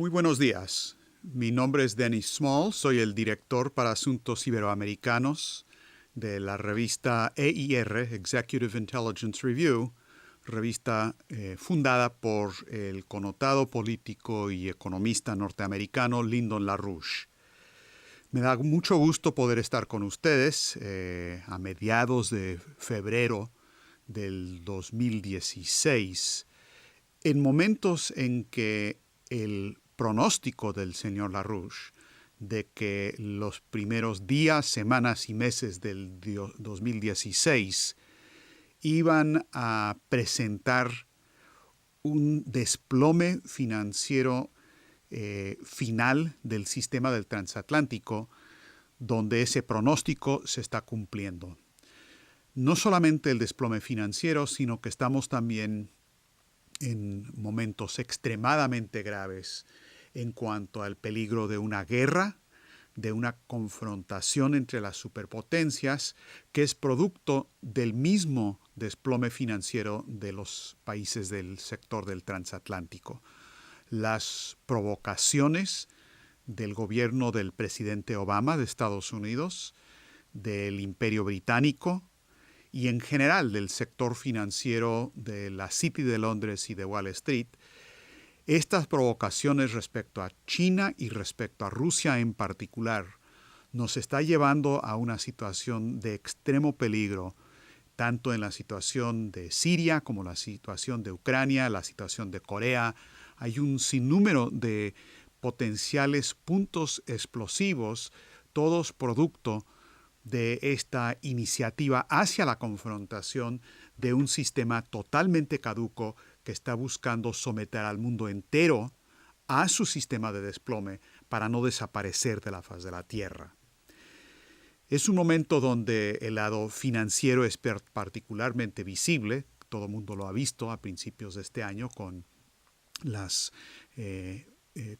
Muy buenos días. Mi nombre es Dennis Small, soy el director para asuntos iberoamericanos de la revista EIR, Executive Intelligence Review, revista fundada por el connotado político y economista norteamericano Lyndon LaRouche. Me da mucho gusto poder estar con ustedes a mediados de febrero del 2016, en momentos en que el pronóstico del señor LaRouche de que los primeros días, semanas y meses del 2016 iban a presentar un desplome financiero final del sistema del transatlántico, donde ese pronóstico se está cumpliendo. No solamente el desplome financiero, sino que estamos también en momentos extremadamente graves en cuanto al peligro de una guerra, de una confrontación entre las superpotencias, que es producto del mismo desplome financiero de los países del sector del transatlántico. Las provocaciones del gobierno del presidente Obama de Estados Unidos, del Imperio Británico y en general del sector financiero de la City de Londres y de Wall Street, estas provocaciones respecto a China y respecto a Rusia en particular nos está llevando a una situación de extremo peligro, tanto en la situación de Siria como la situación de Ucrania, la situación de Corea. Hay un sinnúmero de potenciales puntos explosivos, todos producto de esta iniciativa hacia la confrontación de un sistema totalmente caduco que está buscando someter al mundo entero a su sistema de desplome para no desaparecer de la faz de la Tierra. Es un momento donde el lado financiero es particularmente visible. Todo el mundo lo ha visto a principios de este año con las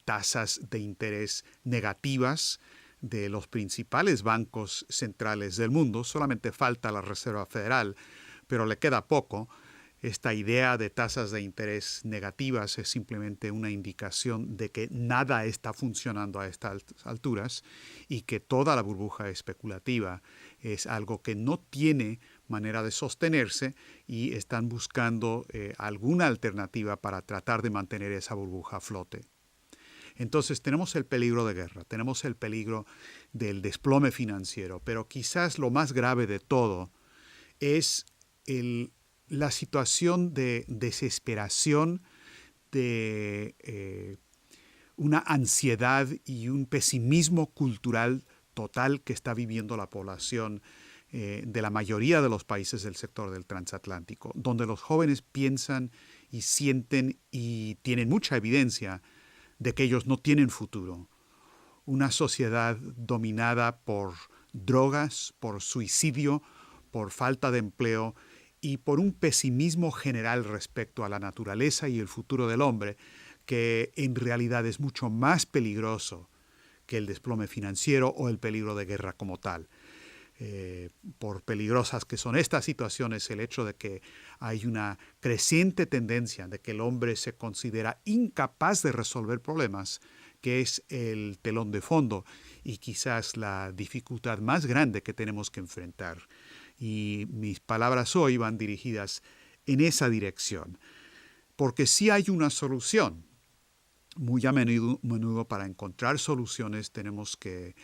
tasas de interés negativas de los principales bancos centrales del mundo. Solamente falta la Reserva Federal, pero le queda poco. Esta idea de tasas de interés negativas es simplemente una indicación de que nada está funcionando a estas alturas y que toda la burbuja especulativa es algo que no tiene manera de sostenerse y están buscando alguna alternativa para tratar de mantener esa burbuja a flote. Entonces tenemos el peligro de guerra, tenemos el peligro del desplome financiero, pero quizás lo más grave de todo es la situación de desesperación, de una ansiedad y un pesimismo cultural total que está viviendo la población de la mayoría de los países del sector del transatlántico, donde los jóvenes piensan y sienten y tienen mucha evidencia de que ellos no tienen futuro. Una sociedad dominada por drogas, por suicidio, por falta de empleo y por un pesimismo general respecto a la naturaleza y el futuro del hombre, que en realidad es mucho más peligroso que el desplome financiero o el peligro de guerra como tal. Por peligrosas que son estas situaciones, el hecho de que hay una creciente tendencia de que el hombre se considera incapaz de resolver problemas, que es el telón de fondo y quizás la dificultad más grande que tenemos que enfrentar. Y mis palabras hoy van dirigidas en esa dirección, porque sí hay una solución. Muy a menudo para encontrar soluciones tenemos que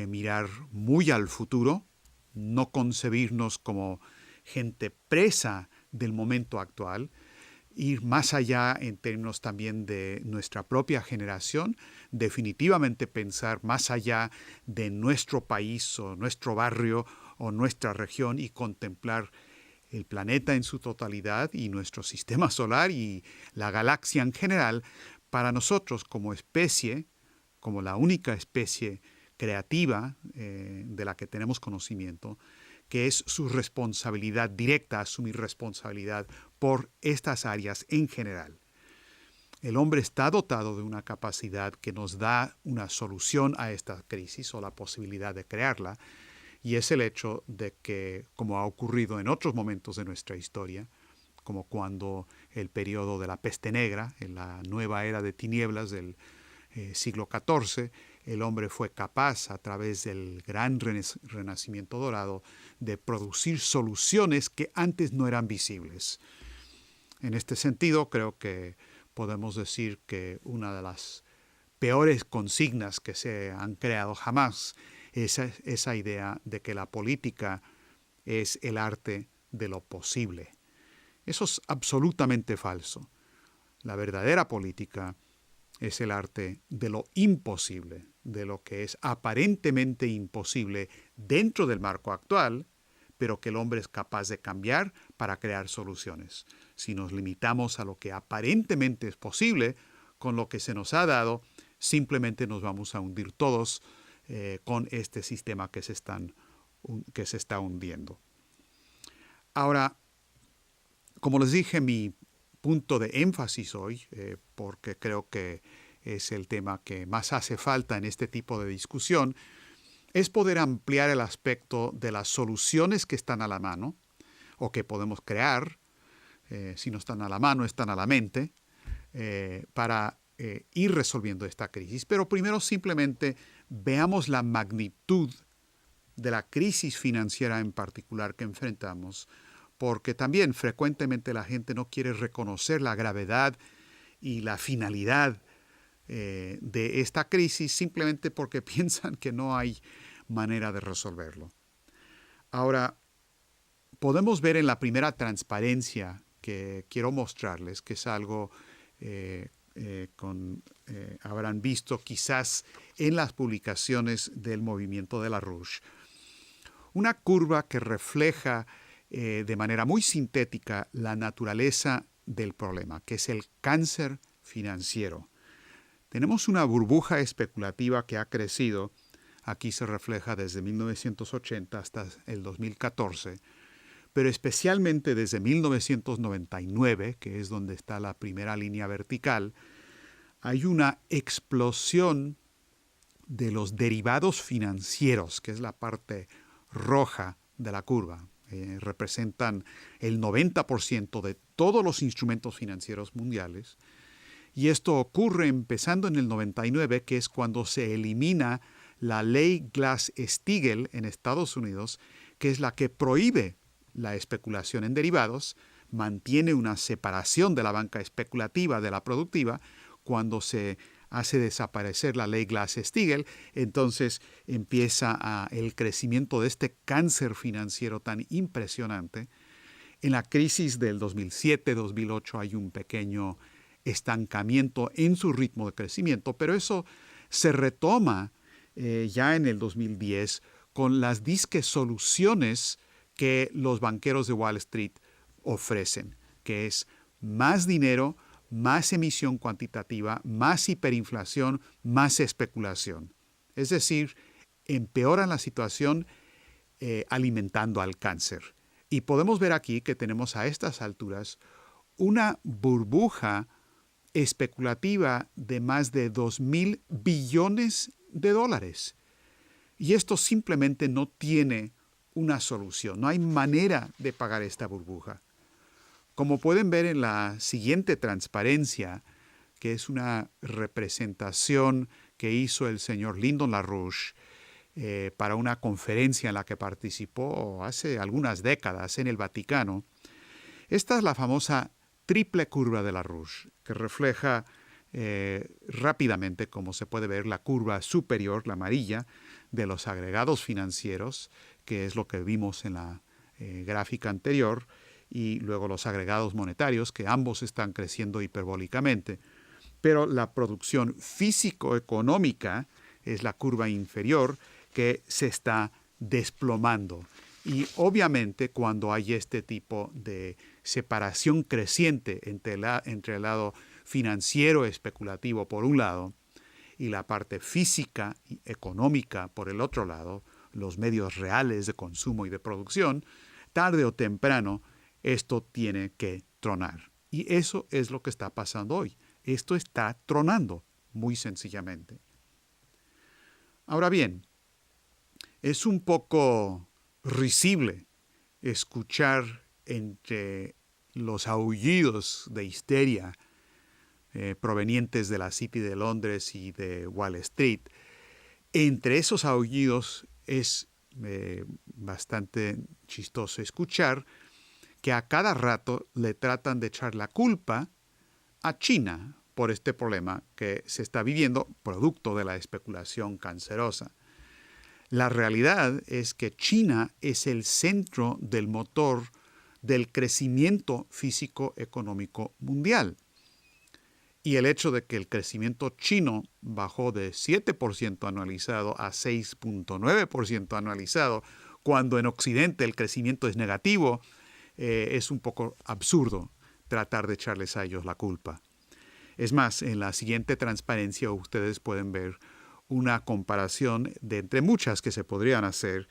mirar muy al futuro, no concebirnos como gente presa del momento actual, ir más allá en términos también de nuestra propia generación, definitivamente pensar más allá de nuestro país o nuestro barrio o nuestra región y contemplar el planeta en su totalidad y nuestro sistema solar y la galaxia en general para nosotros como especie, como la única especie creativa de la que tenemos conocimiento, que es su responsabilidad directa, asumir responsabilidad por estas áreas en general. El hombre está dotado de una capacidad que nos da una solución a esta crisis o la posibilidad de crearla, y es el hecho de que, como ha ocurrido en otros momentos de nuestra historia, como cuando el periodo de la peste negra, en la nueva era de tinieblas del siglo XIV, el hombre fue capaz, a través del gran renacimiento dorado, de producir soluciones que antes no eran visibles. En este sentido, creo que podemos decir que una de las peores consignas que se han creado jamás es esa idea de que la política es el arte de lo posible. Eso es absolutamente falso. La verdadera política es el arte de lo imposible, de lo que es aparentemente imposible dentro del marco actual, pero que el hombre es capaz de cambiar para crear soluciones. Si nos limitamos a lo que aparentemente es posible, con lo que se nos ha dado, simplemente nos vamos a hundir todos con este sistema que se está hundiendo. Ahora, como les dije, mi punto de énfasis hoy, porque creo que es el tema que más hace falta en este tipo de discusión, es poder ampliar el aspecto de las soluciones que están a la mano o que podemos crear, si no están a la mano, están a la mente, para ir resolviendo esta crisis. Pero primero simplemente veamos la magnitud de la crisis financiera en particular que enfrentamos, porque también frecuentemente la gente no quiere reconocer la gravedad y la finalidad de esta crisis simplemente porque piensan que no hay manera de resolverlo. Ahora, podemos ver en la primera transparencia que quiero mostrarles, que es algo habrán visto quizás en las publicaciones del movimiento de LaRouche, una curva que refleja de manera muy sintética la naturaleza del problema, que es el cáncer financiero. Tenemos una burbuja especulativa que ha crecido, aquí se refleja desde 1980 hasta el 2014, pero especialmente desde 1999, que es donde está la primera línea vertical, hay una explosión de los derivados financieros, que es la parte roja de la curva. Representan el 90% de todos los instrumentos financieros mundiales. Y esto ocurre empezando en el 99, que es cuando se elimina la ley Glass-Steagall en Estados Unidos, que es la que prohíbe la especulación en derivados, mantiene una separación de la banca especulativa de la productiva. Cuando se hace desaparecer la ley Glass-Steagall, entonces empieza el crecimiento de este cáncer financiero tan impresionante. En la crisis del 2007-2008 hay un pequeño estancamiento en su ritmo de crecimiento, pero eso se retoma ya en el 2010 con las disque soluciones que los banqueros de Wall Street ofrecen, que es más dinero, más emisión cuantitativa, más hiperinflación, más especulación. Es decir, empeoran la situación alimentando al cáncer. Y podemos ver aquí que tenemos a estas alturas una burbuja especulativa de más de 2,000 billones de dólares. Y esto simplemente no tiene una solución. No hay manera de pagar esta burbuja. Como pueden ver en la siguiente transparencia, que es una representación que hizo el señor Lyndon LaRouche para una conferencia en la que participó hace algunas décadas en el Vaticano, esta es la famosa triple curva de LaRouche, que refleja rápidamente, como se puede ver, la curva superior, la amarilla, de los agregados financieros, que es lo que vimos en la gráfica anterior, y luego los agregados monetarios, que ambos están creciendo hiperbólicamente. Pero la producción físico-económica es la curva inferior, que se está desplomando. Y obviamente cuando hay este tipo de separación creciente entre el lado financiero especulativo por un lado y la parte física y económica por el otro lado, los medios reales de consumo y de producción, tarde o temprano esto tiene que tronar. Y eso es lo que está pasando hoy. Esto está tronando, muy sencillamente. Ahora bien, es un poco risible escuchar entre los aullidos de histeria provenientes de la City de Londres y de Wall Street. Entre esos aullidos es bastante chistoso escuchar que a cada rato le tratan de echar la culpa a China por este problema que se está viviendo producto de la especulación cancerosa. La realidad es que China es el centro del motor del crecimiento físico-económico mundial. Y el hecho de que el crecimiento chino bajó de 7% anualizado a 6.9% anualizado, cuando en Occidente el crecimiento es negativo, es un poco absurdo tratar de echarles a ellos la culpa. Es más, en la siguiente transparencia ustedes pueden ver una comparación de entre muchas que se podrían hacer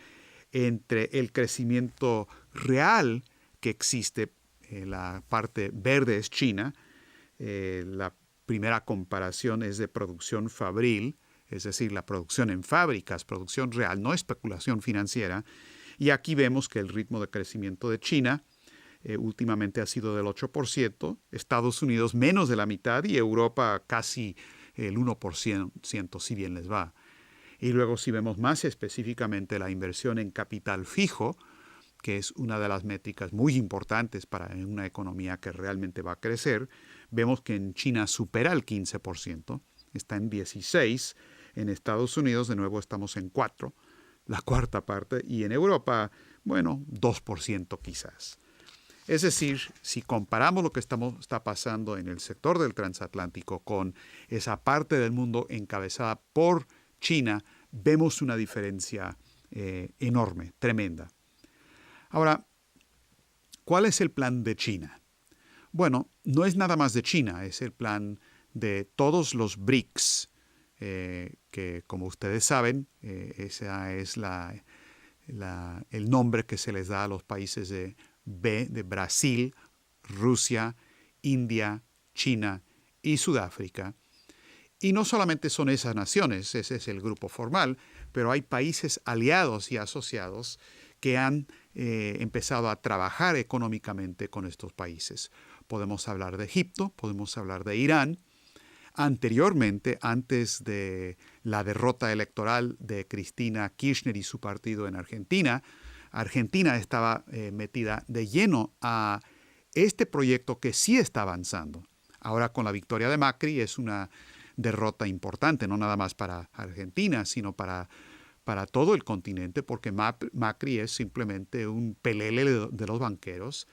entre el crecimiento real que existe, la parte verde es China, la primera comparación es de producción fabril, es decir, la producción en fábricas, producción real, no especulación financiera, y aquí vemos que el ritmo de crecimiento de China últimamente ha sido del 8%, Estados Unidos menos de la mitad y Europa casi el 1%, si bien les va. Y luego si vemos más específicamente la inversión en capital fijo, que es una de las métricas muy importantes para una economía que realmente va a crecer, vemos que en China supera el 15%, está en 16%, en Estados Unidos de nuevo estamos en 4%, la cuarta parte, y en Europa, bueno, 2% quizás. Es decir, si comparamos lo que está pasando en el sector del transatlántico con esa parte del mundo encabezada por China, vemos una diferencia enorme, tremenda. Ahora, ¿cuál es el plan de China? Bueno, no es nada más de China, es el plan de todos los BRICS, que como ustedes saben, ese es el nombre que se les da a los países de Brasil, Rusia, India, China y Sudáfrica. Y no solamente son esas naciones, ese es el grupo formal, pero hay países aliados y asociados que han empezado a trabajar económicamente con estos países. Podemos hablar de Egipto, podemos hablar de Irán. Anteriormente, antes de la derrota electoral de Cristina Kirchner y su partido en Argentina, Argentina estaba metida de lleno a este proyecto que sí está avanzando. Ahora con la victoria de Macri es una derrota importante, no nada más para Argentina, sino para todo el continente, porque Macri es simplemente un pelele de los banqueros,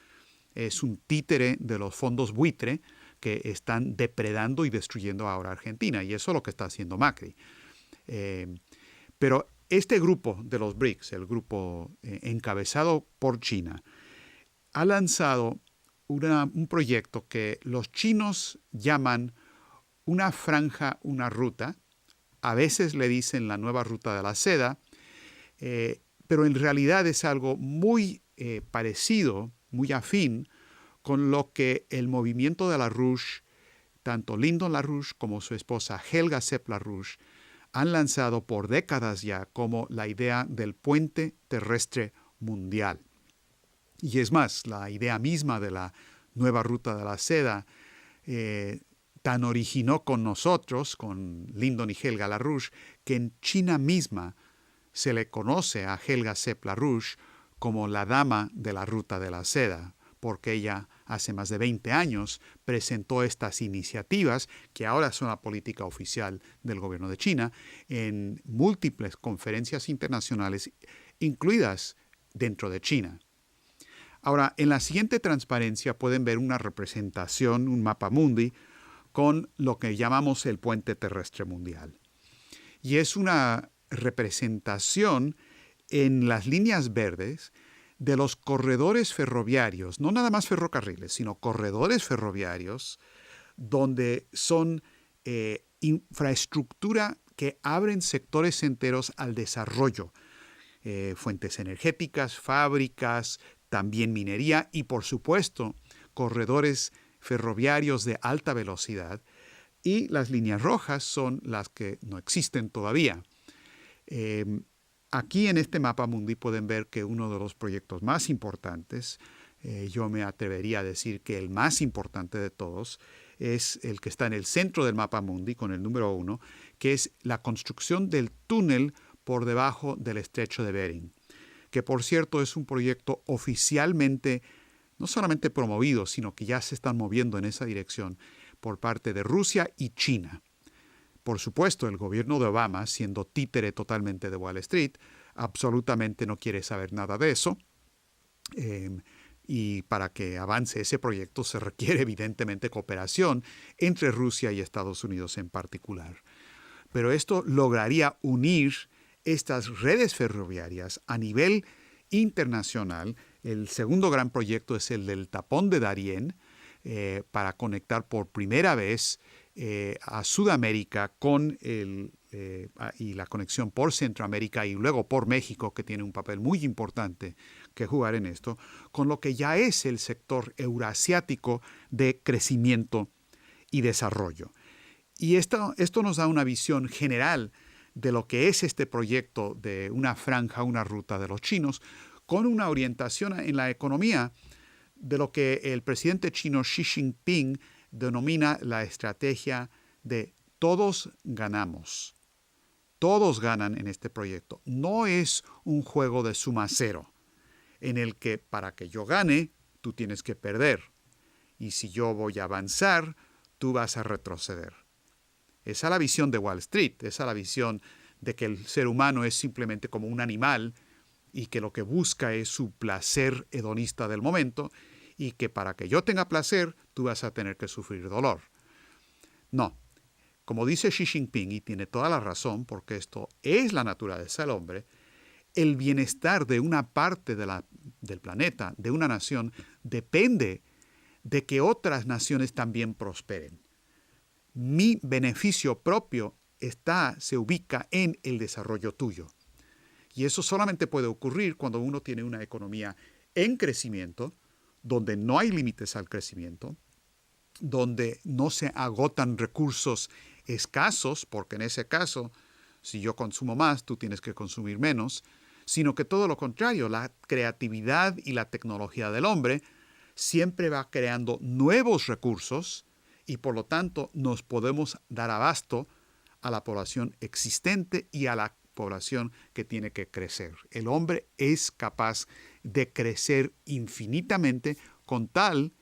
es un títere de los fondos buitre que están depredando y destruyendo ahora Argentina, y eso es lo que está haciendo Macri. Pero este grupo de los BRICS, el grupo encabezado por China, ha lanzado un proyecto que los chinos llaman una franja, una ruta. A veces le dicen la nueva ruta de la seda, pero en realidad es algo muy parecido, muy afín con lo que el movimiento de LaRouche, tanto Lyndon LaRouche como su esposa Helga Sepp LaRouche, han lanzado por décadas ya como la idea del puente terrestre mundial. Y es más, la idea misma de la nueva ruta de la seda tan originó con nosotros, con Lyndon y Helga LaRouche, que en China misma se le conoce a Helga Sepp LaRouche como la dama de la ruta de la seda, porque ella hace más de 20 años presentó estas iniciativas, que ahora son la política oficial del gobierno de China, en múltiples conferencias internacionales, incluidas dentro de China. Ahora, en la siguiente transparencia pueden ver una representación, un mapa mundi, con lo que llamamos el puente terrestre mundial. Y es una representación en las líneas verdes de los corredores ferroviarios, no nada más ferrocarriles, sino corredores ferroviarios, donde son infraestructura que abren sectores enteros al desarrollo, fuentes energéticas, fábricas, también minería y, por supuesto, corredores ferroviarios de alta velocidad. Y las líneas rojas son las que no existen todavía. Aquí en este mapa mundi pueden ver que uno de los proyectos más importantes, yo me atrevería a decir que el más importante de todos, es el que está en el centro del mapa mundi, con el número 1, que es la construcción del túnel por debajo del estrecho de Bering, que por cierto es un proyecto oficialmente no solamente promovido, sino que ya se están moviendo en esa dirección por parte de Rusia y China. Por supuesto, el gobierno de Obama, siendo títere totalmente de Wall Street, absolutamente no quiere saber nada de eso. Y para que avance ese proyecto se requiere evidentemente cooperación entre Rusia y Estados Unidos en particular. Pero esto lograría unir estas redes ferroviarias a nivel internacional. El segundo gran proyecto es el del tapón de Darién, para conectar por primera vez a Sudamérica con y la conexión por Centroamérica y luego por México, que tiene un papel muy importante que jugar en esto, con lo que ya es el sector eurasiático de crecimiento y desarrollo. Y esto nos da una visión general de lo que es este proyecto de una franja, una ruta de los chinos, con una orientación en la economía de lo que el presidente chino Xi Jinping denomina la estrategia de todos ganamos. Todos ganan en este proyecto. No es un juego de suma cero, en el que para que yo gane, tú tienes que perder. Y si yo voy a avanzar, tú vas a retroceder. Esa es la visión de Wall Street, esa es la visión de que el ser humano es simplemente como un animal y que lo que busca es su placer hedonista del momento y que para que yo tenga placer, tú vas a tener que sufrir dolor. No. Como dice Xi Jinping, y tiene toda la razón, porque esto es la naturaleza del hombre, el bienestar de una parte del planeta, de una nación, depende de que otras naciones también prosperen. Mi beneficio propio se ubica en el desarrollo tuyo. Y eso solamente puede ocurrir cuando uno tiene una economía en crecimiento, donde no hay límites al crecimiento, donde no se agotan recursos escasos, porque en ese caso, si yo consumo más, tú tienes que consumir menos, sino que todo lo contrario, la creatividad y la tecnología del hombre siempre va creando nuevos recursos y por lo tanto nos podemos dar abasto a la población existente y a la población que tiene que crecer. El hombre es capaz de crecer infinitamente con tal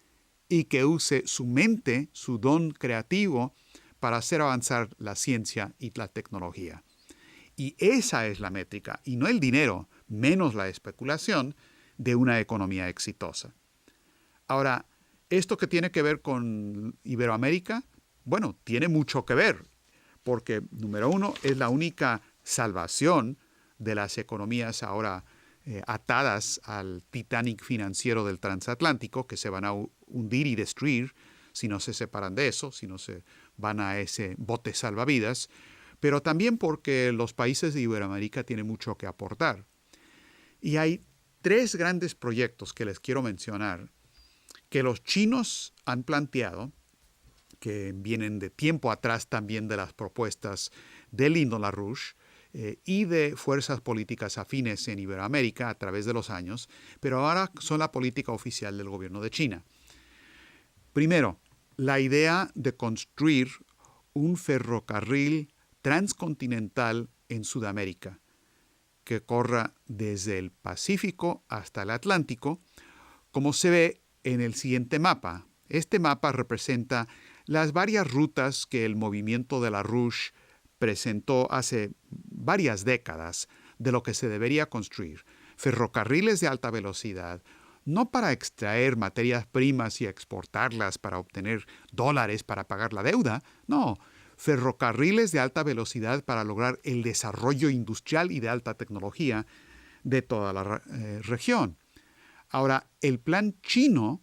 y que use su mente, su don creativo, para hacer avanzar la ciencia y la tecnología. Y esa es la métrica, y no el dinero, menos la especulación, de una economía exitosa. Ahora, ¿esto que tiene que ver con Iberoamérica? Bueno, tiene mucho que ver, porque, número uno, es la única salvación de las economías ahora atadas al Titanic financiero del transatlántico, que se van a hundir y destruir si no se separan de eso, si no se van a ese bote salvavidas, pero también porque los países de Iberoamérica tienen mucho que aportar. Y hay 3 grandes proyectos que les quiero mencionar que los chinos han planteado, que vienen de tiempo atrás también de las propuestas de Lyndon LaRouche, y de fuerzas políticas afines en Iberoamérica a través de los años, pero ahora son la política oficial del gobierno de China. Primero, la idea de construir un ferrocarril transcontinental en Sudamérica, que corra desde el Pacífico hasta el Atlántico, como se ve en el siguiente mapa. Este mapa representa las varias rutas que el movimiento de LaRouche presentó hace varias décadas de lo que se debería construir. Ferrocarriles de alta velocidad, no para extraer materias primas y exportarlas para obtener dólares para pagar la deuda, no, ferrocarriles de alta velocidad para lograr el desarrollo industrial y de alta tecnología de toda la región. Ahora, el plan chino,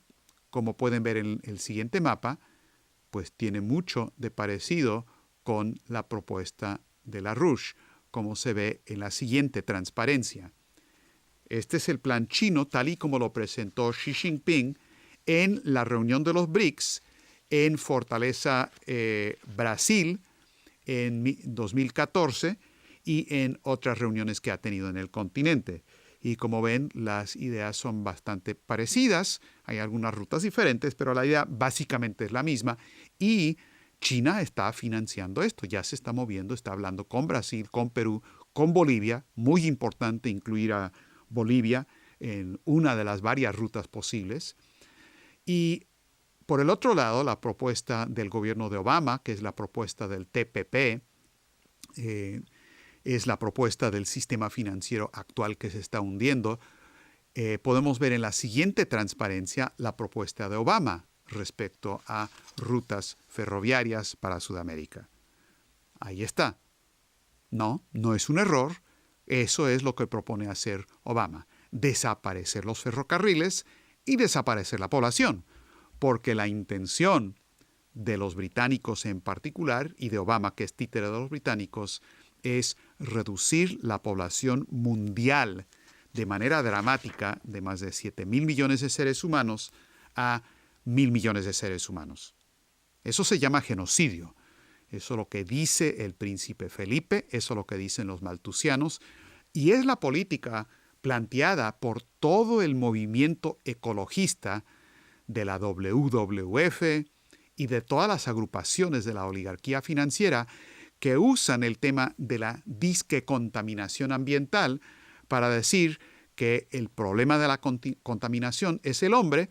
como pueden ver en el siguiente mapa, pues tiene mucho de parecido con la propuesta de LaRouche, como se ve en la siguiente transparencia. Este es el plan chino tal y como lo presentó Xi Jinping en la reunión de los BRICS en Fortaleza, Brasil, en 2014 y en otras reuniones que ha tenido en el continente. Y como ven, las ideas son bastante parecidas. Hay algunas rutas diferentes, pero la idea básicamente es la misma Y China está financiando esto, ya se está moviendo, está hablando con Brasil, con Perú, con Bolivia. Muy importante incluir a Bolivia en una de las varias rutas posibles. Y por el otro lado, la propuesta del gobierno de Obama, que es la propuesta del TPP, es la propuesta del sistema financiero actual que se está hundiendo. Podemos ver en la siguiente transparencia la propuesta de Obama respecto a rutas ferroviarias para Sudamérica. Ahí está. No, no es un error. Eso es lo que propone hacer Obama. Desaparecer los ferrocarriles y desaparecer la población. Porque la intención de los británicos en particular, y de Obama, que es títere de los británicos, es reducir la población mundial de manera dramática de más de 7.000 millones de seres humanos a 1.000 millones de seres humanos. Eso se llama genocidio. Eso es lo que dice el príncipe Felipe, eso es lo que dicen los maltusianos, y es la política planteada por todo el movimiento ecologista de la WWF y de todas las agrupaciones de la oligarquía financiera que usan el tema de la disque contaminación ambiental para decir que el problema de la contaminación es el hombre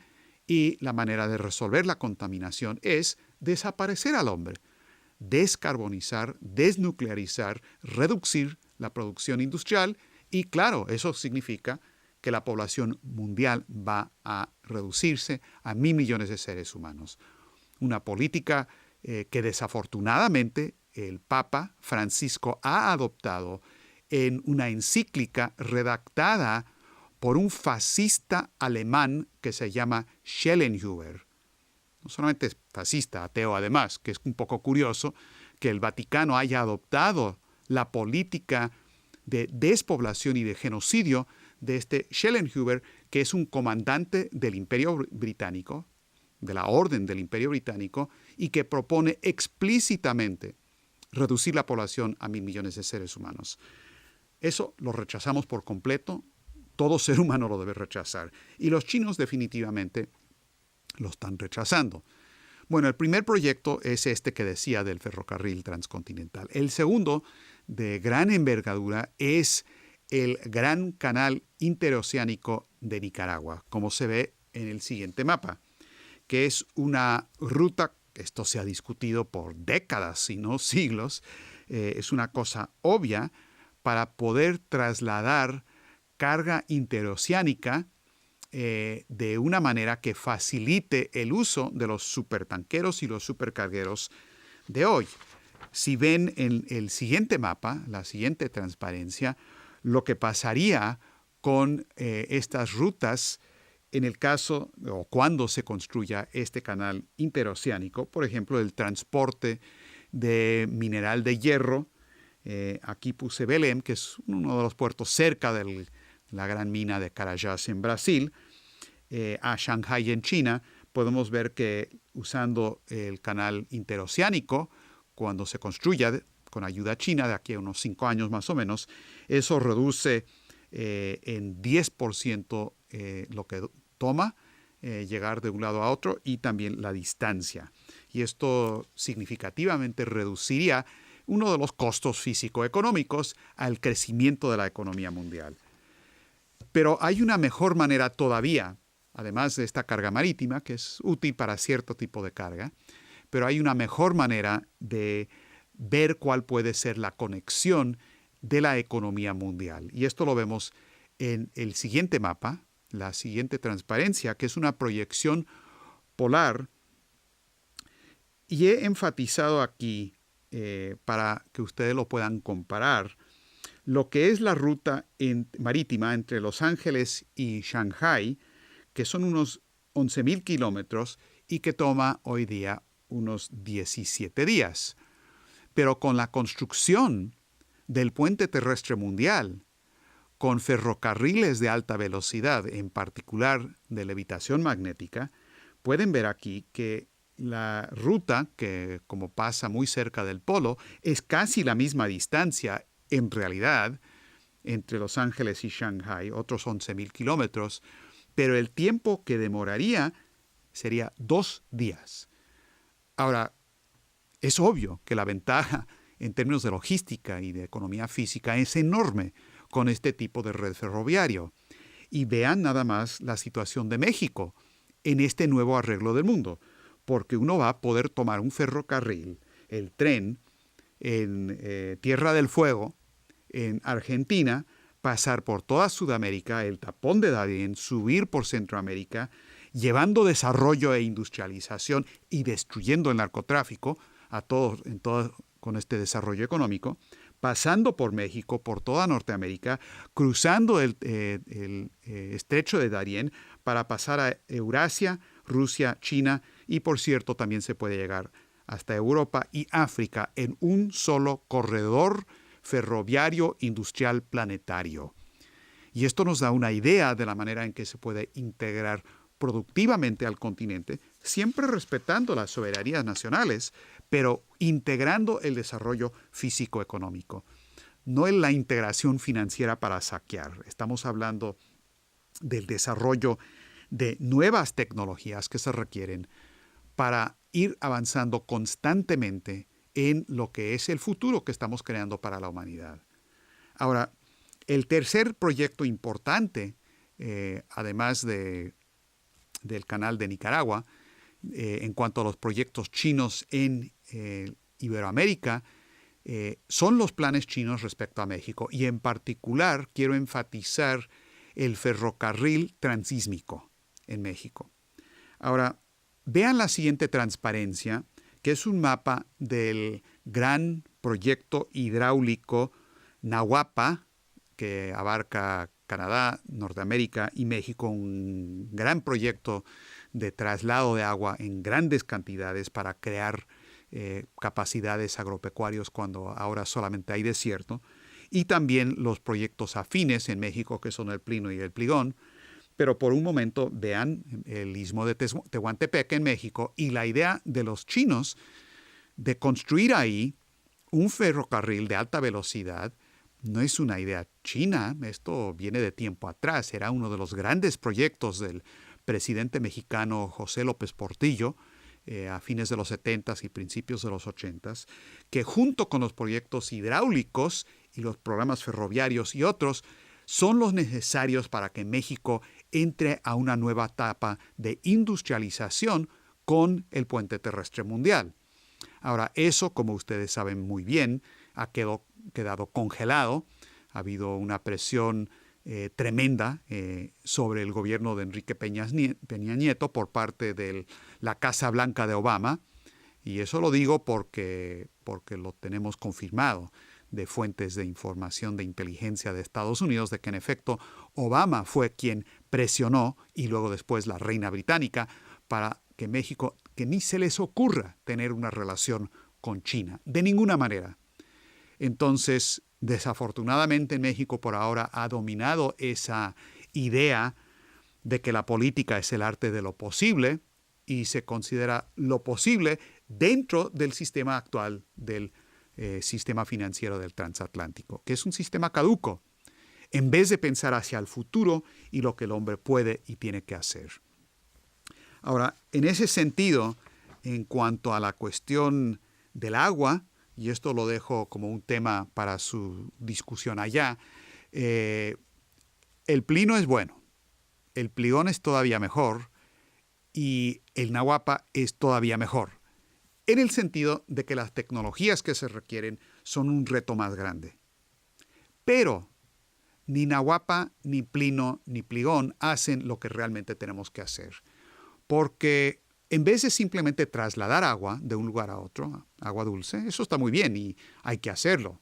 y la manera de resolver la contaminación es desaparecer al hombre, descarbonizar, desnuclearizar, reducir la producción industrial y claro, eso significa que la población mundial va a reducirse a 1.000 millones de seres humanos. Una política que desafortunadamente el Papa Francisco ha adoptado en una encíclica redactada por un fascista alemán que se llama Schellenhuber. No solamente es fascista, ateo además, que es un poco curioso que el Vaticano haya adoptado la política de despoblación y de genocidio de este Schellenhuber, que es un comandante del Imperio Británico, de la Orden del Imperio Británico, y que propone explícitamente reducir la población a 1.000 millones de seres humanos. Eso lo rechazamos por completo. Todo ser humano lo debe rechazar. Y los chinos definitivamente lo están rechazando. Bueno, el primer proyecto es este que decía del ferrocarril transcontinental. El segundo, de gran envergadura, es el Gran Canal Interoceánico de Nicaragua, como se ve en el siguiente mapa, que es una ruta, esto se ha discutido por décadas, si no siglos, es una cosa obvia para poder trasladar carga interoceánica de una manera que facilite el uso de los supertanqueros y los supercargueros de hoy. Si ven en el siguiente mapa, la siguiente transparencia, lo que pasaría con estas rutas en el caso o cuando se construya este canal interoceánico, por ejemplo, el transporte de mineral de hierro. Aquí puse Belém, que es uno de los puertos cerca de la gran mina de Carajás en Brasil, a Shanghái en China. Podemos ver que usando el canal interoceánico, cuando se construya con ayuda china, de aquí a unos 5 años más o menos, eso reduce en 10% lo que toma llegar de un lado a otro y también la distancia. Y esto significativamente reduciría uno de los costos físico-económicos al crecimiento de la economía mundial. Pero hay una mejor manera todavía, además de esta carga marítima, que es útil para cierto tipo de carga, pero hay una mejor manera de ver cuál puede ser la conexión de la economía mundial. Y esto lo vemos en el siguiente mapa, la siguiente transparencia, que es una proyección polar. Y he enfatizado aquí, para que ustedes lo puedan comparar, lo que es la ruta marítima entre Los Ángeles y Shanghái, que son unos 11.000 kilómetros y que toma hoy día unos 17 días. Pero con la construcción del puente terrestre mundial, con ferrocarriles de alta velocidad, en particular de levitación magnética, pueden ver aquí que la ruta, que como pasa muy cerca del polo, es casi la misma distancia en realidad entre Los Ángeles y Shanghái, otros 11.000 kilómetros, pero el tiempo que demoraría sería 2 días. Ahora, Es obvio que la ventaja en términos de logística y de economía física es enorme con este tipo de red ferroviario. Y vean nada más la situación de México en este nuevo arreglo del mundo, porque uno va a poder tomar un ferrocarril, el tren, en Tierra del Fuego, en Argentina, pasar por toda Sudamérica, el tapón de Darién, subir por Centroamérica, llevando desarrollo e industrialización y destruyendo el narcotráfico a todos, con este desarrollo económico, pasando por México, por toda Norteamérica, cruzando el estrecho de Darién para pasar a Eurasia, Rusia, China y, por cierto, también se puede llegar hasta Europa y África en un solo corredor ferroviario industrial planetario. Y esto nos da una idea de la manera en que se puede integrar productivamente al continente, siempre respetando las soberanías nacionales, pero integrando el desarrollo físico-económico. No es la integración financiera para saquear. Estamos hablando del desarrollo de nuevas tecnologías que se requieren para ir avanzando constantemente en lo que es el futuro que estamos creando para la humanidad. Ahora, el tercer proyecto importante, además del Canal de Nicaragua, en cuanto a los proyectos chinos en Iberoamérica, son los planes chinos respecto a México. Y en particular quiero enfatizar el ferrocarril transísmico en México. Ahora, vean la siguiente transparencia, que es un mapa del gran proyecto hidráulico Nahuapa, que abarca Canadá, Norteamérica y México, un gran proyecto de traslado de agua en grandes cantidades para crear capacidades agropecuarias cuando ahora solamente hay desierto, y también los proyectos afines en México, que son el Plino y el Pligón. Pero por un momento vean el istmo de Tehuantepec en México y la idea de los chinos de construir ahí un ferrocarril de alta velocidad no es una idea china, esto viene de tiempo atrás, era uno de los grandes proyectos del presidente mexicano José López Portillo a fines de los 70s y principios de los 80s, que junto con los proyectos hidráulicos y los programas ferroviarios y otros, son los necesarios para que México entre a una nueva etapa de industrialización con el puente terrestre mundial. Ahora, eso, como ustedes saben muy bien, ha quedado congelado. Ha habido una presión tremenda sobre el gobierno de Enrique Peña Nieto por parte de la Casa Blanca de Obama. Y eso lo digo porque lo tenemos confirmado de fuentes de información de inteligencia de Estados Unidos, de que en efecto Obama fue quien presionó, y luego después la reina británica, para que México, que ni se les ocurra tener una relación con China, de ninguna manera. Entonces, desafortunadamente México por ahora ha dominado esa idea de que la política es el arte de lo posible y se considera lo posible dentro del sistema actual del sistema financiero del transatlántico, que es un sistema caduco, en vez de pensar hacia el futuro y lo que el hombre puede y tiene que hacer. Ahora, en ese sentido, en cuanto a la cuestión del agua, y esto lo dejo como un tema para su discusión allá, el Plino es bueno, el Pligón es todavía mejor y el Nahuapa es todavía mejor, en el sentido de que las tecnologías que se requieren son un reto más grande. Pero ni Nahuapa, ni Plino, ni Pligón hacen lo que realmente tenemos que hacer. Porque en vez de simplemente trasladar agua de un lugar a otro, agua dulce, eso está muy bien y hay que hacerlo.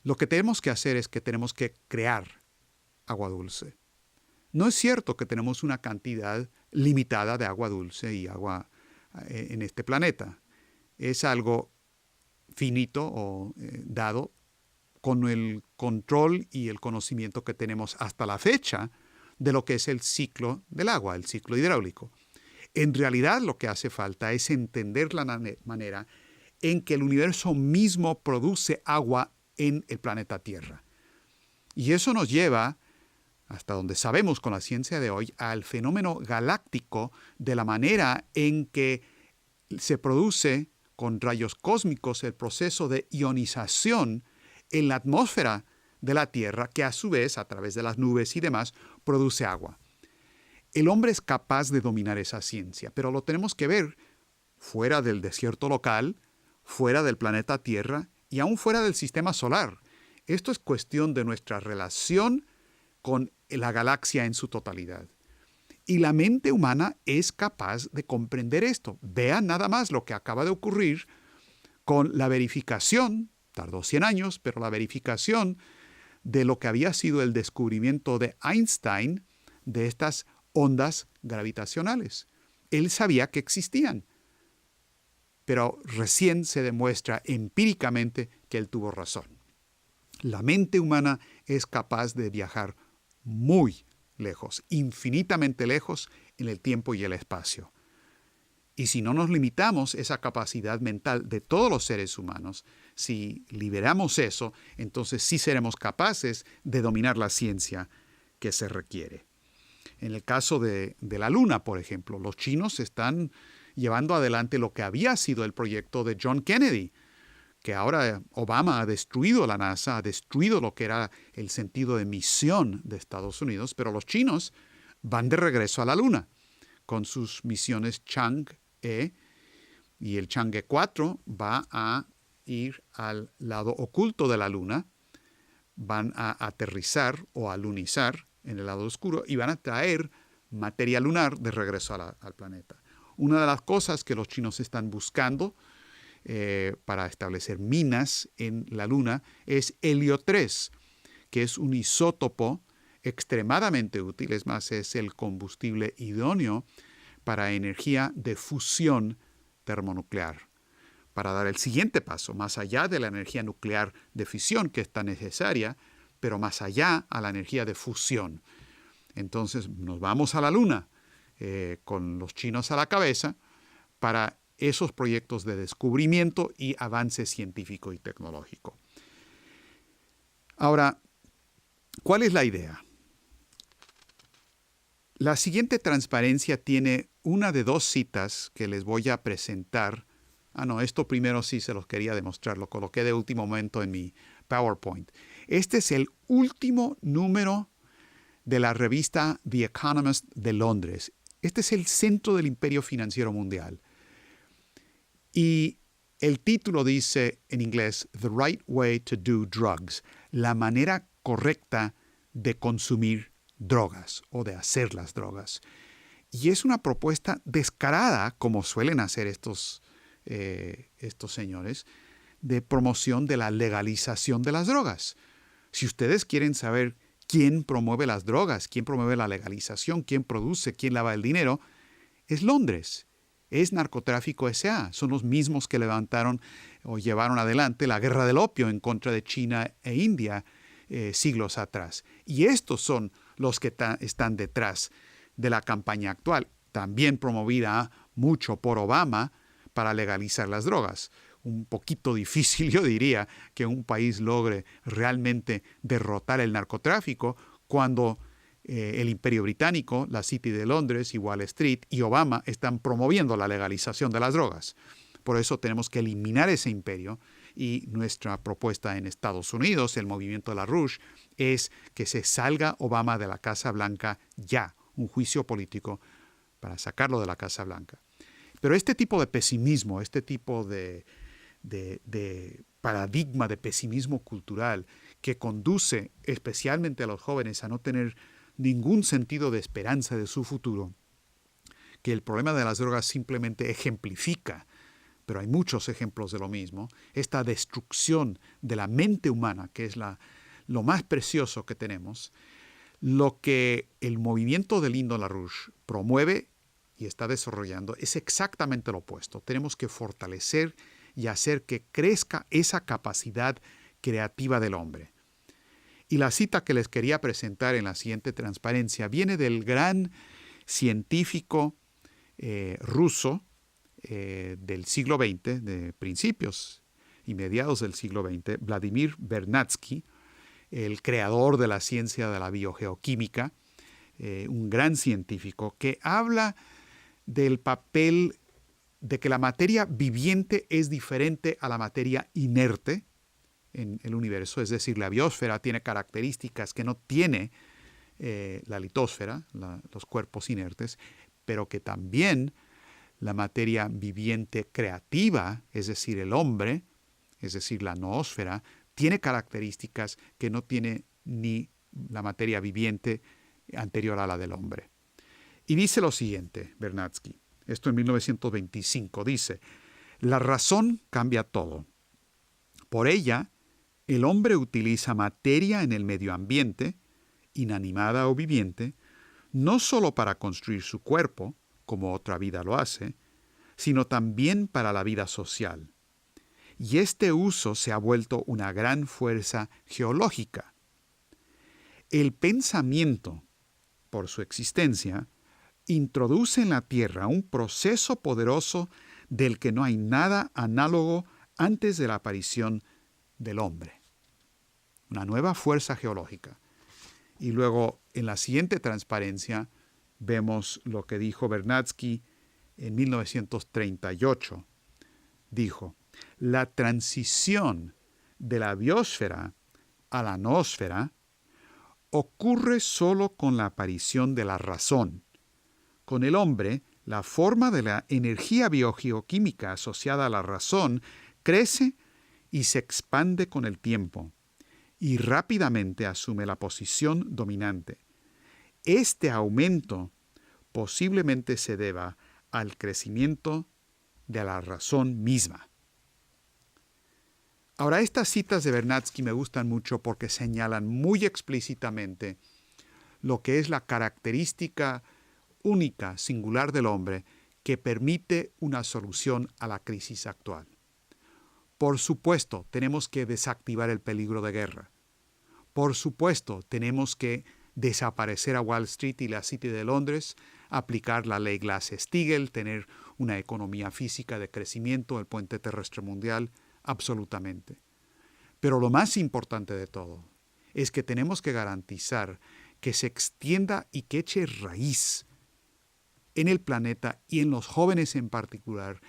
Lo que tenemos que hacer es que tenemos que crear agua dulce. No es cierto que tenemos una cantidad limitada de agua dulce y agua en este planeta. Es algo finito o dado con el control y el conocimiento que tenemos hasta la fecha de lo que es el ciclo del agua, el ciclo hidráulico. En realidad lo que hace falta es entender la manera en que el universo mismo produce agua en el planeta Tierra. Y eso nos lleva, hasta donde sabemos con la ciencia de hoy, al fenómeno galáctico de la manera en que se produce con rayos cósmicos el proceso de ionización en la atmósfera de la Tierra, que a su vez, a través de las nubes y demás, produce agua. El hombre es capaz de dominar esa ciencia, pero lo tenemos que ver fuera del desierto local, fuera del planeta Tierra y aún fuera del sistema solar. Esto es cuestión de nuestra relación con la galaxia en su totalidad. Y la mente humana es capaz de comprender esto. Vean nada más lo que acaba de ocurrir con la verificación, tardó 100 años, pero la verificación de lo que había sido el descubrimiento de Einstein de estas ondas gravitacionales. Él sabía que existían, pero recién se demuestra empíricamente que él tuvo razón. La mente humana es capaz de viajar muy lejos, infinitamente lejos en el tiempo y el espacio. Y si no nos limitamos esa capacidad mental de todos los seres humanos, si liberamos eso, entonces sí seremos capaces de dominar la ciencia que se requiere. En el caso de la Luna, por ejemplo, los chinos están llevando adelante lo que había sido el proyecto de John Kennedy, que ahora Obama ha destruido la NASA, ha destruido lo que era el sentido de misión de Estados Unidos, pero los chinos van de regreso a la Luna con sus misiones Chang'e, y el Chang'e 4 va a ir al lado oculto de la Luna, van a aterrizar o alunizar en el lado oscuro y van a traer materia lunar de regreso al planeta. Una de las cosas que los chinos están buscando para establecer minas en la Luna es helio 3, que es un isótopo extremadamente útil, es más, es el combustible idóneo para energía de fusión termonuclear, para dar el siguiente paso, más allá de la energía nuclear de fisión que es tan necesaria, pero más allá a la energía de fusión. Entonces nos vamos a la Luna con los chinos a la cabeza para esos proyectos de descubrimiento y avance científico y tecnológico. Ahora, ¿cuál es la idea? La siguiente transparencia tiene una de dos citas que les voy a presentar. Esto primero sí se los quería demostrar, lo coloqué de último momento en mi PowerPoint. Este es el último número de la revista The Economist de Londres. Este es el centro del imperio financiero mundial. Y el título dice en inglés, The Right Way to Do Drugs, la manera correcta de consumir drogas o de hacer las drogas. Y es una propuesta descarada, como suelen hacer estos señores, de promoción de la legalización de las drogas. Si ustedes quieren saber quién promueve las drogas, quién promueve la legalización, quién produce, quién lava el dinero, es Londres. Es Narcotráfico S.A. Son los mismos que levantaron o llevaron adelante la guerra del opio en contra de China e India siglos atrás. Y estos son los que están detrás de la campaña actual, también promovida mucho por Obama para legalizar las drogas. Un poquito difícil, yo diría, que un país logre realmente derrotar el narcotráfico cuando el Imperio Británico, la City de Londres y Wall Street y Obama están promoviendo la legalización de las drogas. Por eso tenemos que eliminar ese imperio y nuestra propuesta en Estados Unidos, el movimiento de la Rouge, es que se salga Obama de la Casa Blanca ya, un juicio político para sacarlo de la Casa Blanca. Pero este tipo de pesimismo, este tipo de paradigma de pesimismo cultural que conduce especialmente a los jóvenes a no tener ningún sentido de esperanza de su futuro, que el problema de las drogas simplemente ejemplifica, pero hay muchos ejemplos de lo mismo, esta destrucción de la mente humana, que es lo más precioso que tenemos, lo que el movimiento de Lyndon LaRouche promueve y está desarrollando es exactamente lo opuesto. Tenemos que fortalecer y hacer que crezca esa capacidad creativa del hombre. Y la cita que les quería presentar en la siguiente transparencia viene del gran científico ruso del siglo XX, de principios y mediados del siglo XX, Vladimir Vernadsky, el creador de la ciencia de la biogeoquímica, un gran científico que habla del papel de que la materia viviente es diferente a la materia inerte en el universo, es decir, la biosfera tiene características que no tiene la litosfera, los cuerpos inertes, pero que también la materia viviente creativa, es decir, el hombre, es decir, la noósfera, tiene características que no tiene ni la materia viviente anterior a la del hombre. Y dice lo siguiente, Vernadsky, esto en 1925, dice, la razón cambia todo. Por ella, el hombre utiliza materia en el medio ambiente, inanimada o viviente, no solo para construir su cuerpo, como otra vida lo hace, sino también para la vida social. Y este uso se ha vuelto una gran fuerza geológica. El pensamiento, por su existencia, introduce en la Tierra un proceso poderoso del que no hay nada análogo antes de la aparición del hombre. Una nueva fuerza geológica. Y luego, en la siguiente transparencia, vemos lo que dijo Vernadsky en 1938. Dijo, la transición de la biosfera a la noósfera ocurre solo con la aparición de la razón. Con el hombre, la forma de la energía biogeoquímica asociada a la razón crece y se expande con el tiempo, y rápidamente asume la posición dominante. Este aumento posiblemente se deba al crecimiento de la razón misma. Ahora, estas citas de Vernadsky me gustan mucho porque señalan muy explícitamente lo que es la característica única, singular del hombre que permite una solución a la crisis actual. Por supuesto, tenemos que desactivar el peligro de guerra. Por supuesto, tenemos que desaparecer a Wall Street y la City de Londres, aplicar la ley Glass-Steagall, tener una economía física de crecimiento, el puente terrestre mundial, absolutamente. Pero lo más importante de todo es que tenemos que garantizar que se extienda y que eche raíz en el planeta y en los jóvenes en particular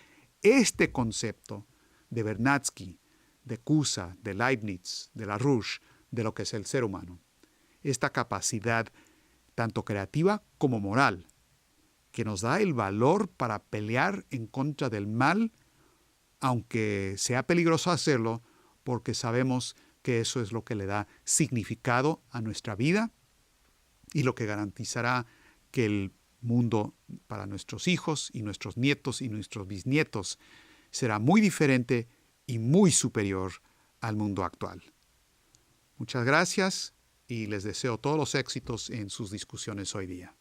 este concepto de Vernadsky, de Cusa, de Leibniz, de Larouche, de lo que es el ser humano. Esta capacidad, tanto creativa como moral, que nos da el valor para pelear en contra del mal, aunque sea peligroso hacerlo, porque sabemos que eso es lo que le da significado a nuestra vida y lo que garantizará que el mundo para nuestros hijos y nuestros nietos y nuestros bisnietos será muy diferente y muy superior al mundo actual. Muchas gracias y les deseo todos los éxitos en sus discusiones hoy día.